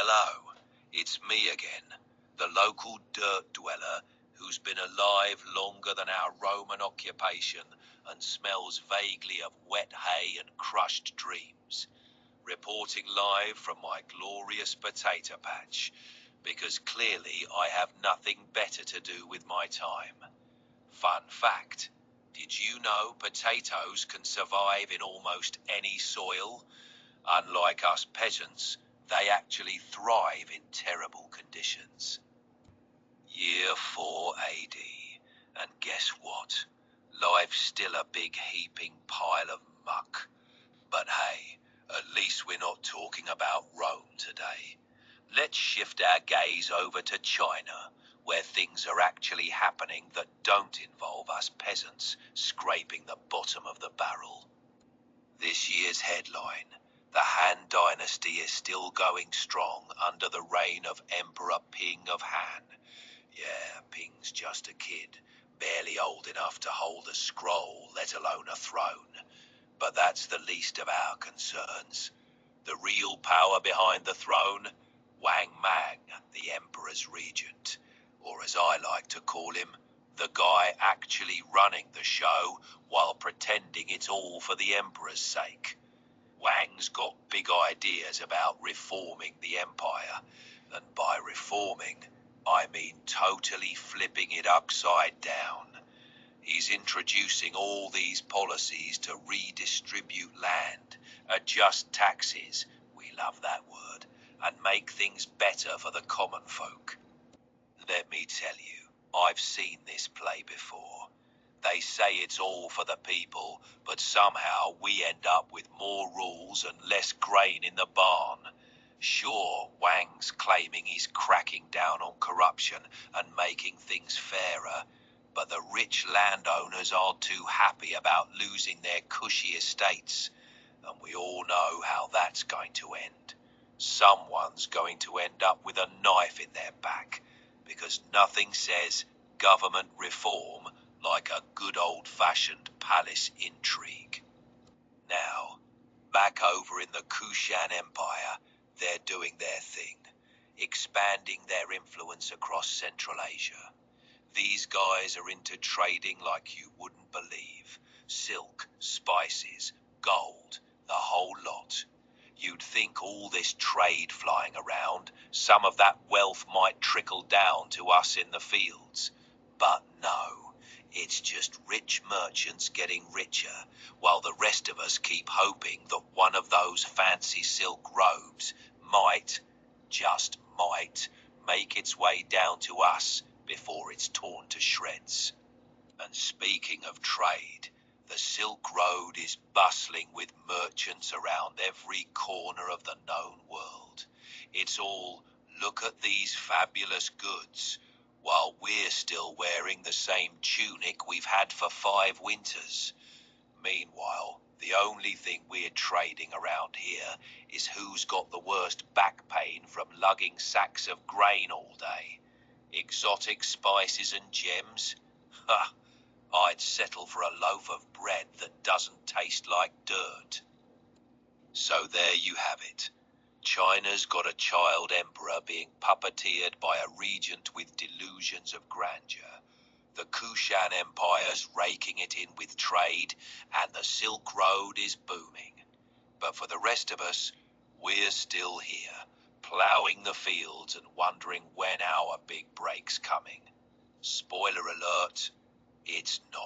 Hello, it's me again, the local dirt dweller who's been alive longer than our Roman occupation and smells vaguely of wet hay and crushed dreams, reporting live from my glorious potato patch, because clearly I have nothing better to do with my time. Fun fact, did you know potatoes can survive in almost any soil? Unlike us peasants, they actually thrive in terrible conditions. Year 4 AD, and guess what? Life's still a big heaping pile of muck. But hey, at least we're not talking about Rome today. Let's shift our gaze over to China, where things are actually happening that don't involve us peasants scraping the bottom of the barrel. This year's headline: the Han Dynasty is still going strong under the reign of Emperor Ping of Han. Yeah, Ping's just a kid, barely old enough to hold a scroll, let alone a throne. But that's the least of our concerns. The real power behind the throne? Wang Mang, the Emperor's regent, or as I like to call him, the guy actually running the show while pretending it's all for the Emperor's sake. Wang's got big ideas about reforming the empire, and by reforming, I mean totally flipping it upside down. He's introducing all these policies to redistribute land, adjust taxes, we love that word, and make things better for the common folk. Let me tell you, I've seen this play before. They say it's all for the people, but somehow we end up with more rules and less grain in the barn. Sure, Wang's claiming he's cracking down on corruption and making things fairer, but the rich landowners aren't too happy about losing their cushy estates, and we all know how that's going to end. Someone's going to end up with a knife in their back, because nothing says government reform like a good old-fashioned palace intrigue. Now, back over in the Kushan Empire, they're doing their thing, expanding their influence across Central Asia. These guys are into trading like you wouldn't believe. Silk, spices, gold, the whole lot. You'd think all this trade flying around, some of that wealth might trickle down to us in the fields. But no, it's just rich merchants getting richer, while the rest of us keep hoping that one of those fancy silk robes might, just might, make its way down to us before it's torn to shreds. And speaking of trade, the Silk Road is bustling with merchants around every corner of the known world. It's all, look at these fabulous goods, while we're still wearing the same tunic we've had for 5 winters. Meanwhile, the only thing we're trading around here is who's got the worst back pain from lugging sacks of grain all day. Exotic spices and gems? Ha! I'd settle for a loaf of bread that doesn't taste like dirt. So there you have it. China's got a child emperor being puppeteered by a regent with delusions of grandeur. The Kushan Empire's raking it in with trade, and the Silk Road is booming. But for the rest of us, we're still here, ploughing the fields and wondering when our big break's coming. Spoiler alert, it's not.